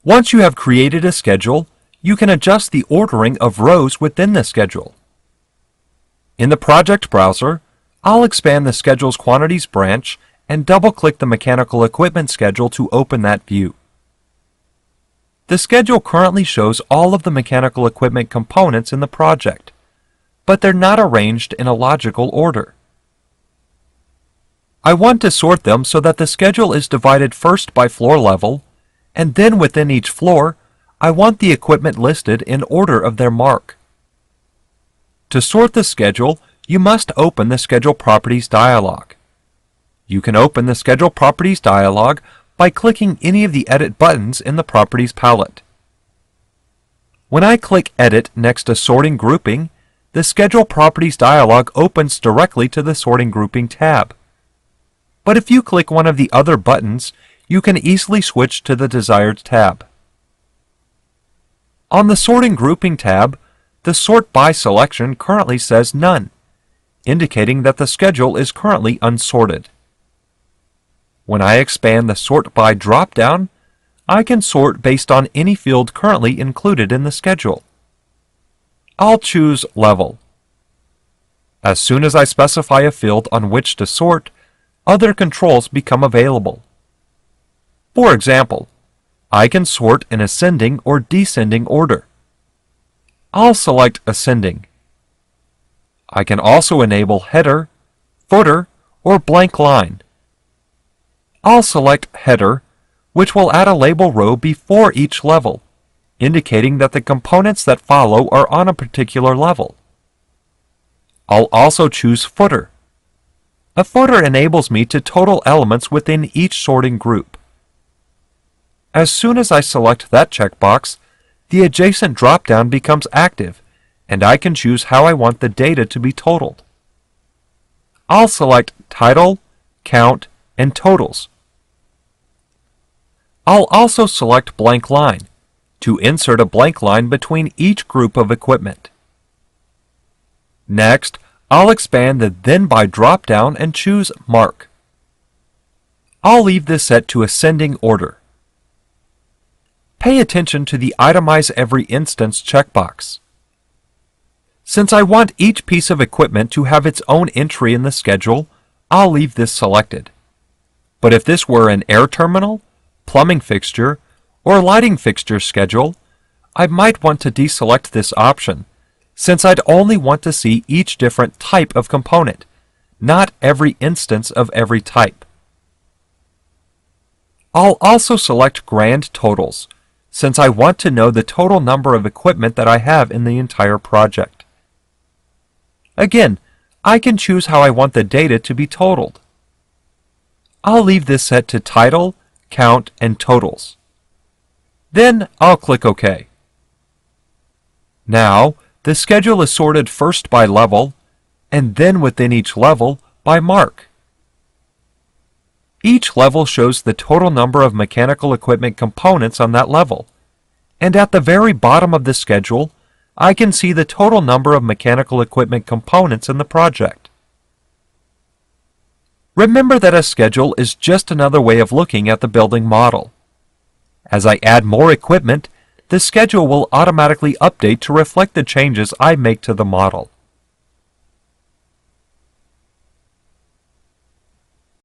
Once you have created a schedule, you can adjust the ordering of rows within the schedule. In the project browser, I'll expand the Schedules Quantities branch and double-click the mechanical equipment schedule to open that view. The schedule currently shows all of the mechanical equipment components in the project, but they're not arranged in a logical order. I want to sort them so that the schedule is divided first by floor level, and then within each floor, I want the equipment listed in order of their mark. To sort the schedule, you must open the Schedule Properties dialog. You can open the Schedule Properties dialog by clicking any of the Edit buttons in the Properties palette. When I click Edit next to Sorting Grouping, the Schedule Properties dialog opens directly to the Sorting Grouping tab. But if you click one of the other buttons, you can easily switch to the desired tab. On the Sorting Grouping tab, the Sort By selection currently says None, indicating that the schedule is currently unsorted. When I expand the Sort By drop-down, I can sort based on any field currently included in the schedule. I'll choose Level. As soon as I specify a field on which to sort, other controls become available. For example, I can sort in ascending or descending order. I'll select Ascending. I can also enable Header, Footer, or Blank Line. I'll select Header, which will add a label row before each level, indicating that the components that follow are on a particular level. I'll also choose Footer. A footer enables me to total elements within each sorting group. As soon as I select that checkbox, the adjacent drop-down becomes active, and I can choose how I want the data to be totaled. I'll select Title, Count, and Totals. I'll also select Blank Line to insert a blank line between each group of equipment. Next, I'll expand the Then By drop-down and choose Mark. I'll leave this set to ascending order. Pay attention to the Itemize Every Instance checkbox. Since I want each piece of equipment to have its own entry in the schedule, I'll leave this selected. But if this were an air terminal, plumbing fixture, or lighting fixture schedule, I might want to deselect this option, since I'd only want to see each different type of component, not every instance of every type. I'll also select Grand Totals, since I want to know the total number of equipment that I have in the entire project. Again, I can choose how I want the data to be totaled. I'll leave this set to Title, Count, and Totals. Then I'll click OK. Now, the schedule is sorted first by level, and then within each level by mark. Each level shows the total number of mechanical equipment components on that level, and at the very bottom of the schedule, I can see the total number of mechanical equipment components in the project. Remember that a schedule is just another way of looking at the building model. As I add more equipment, the schedule will automatically update to reflect the changes I make to the model.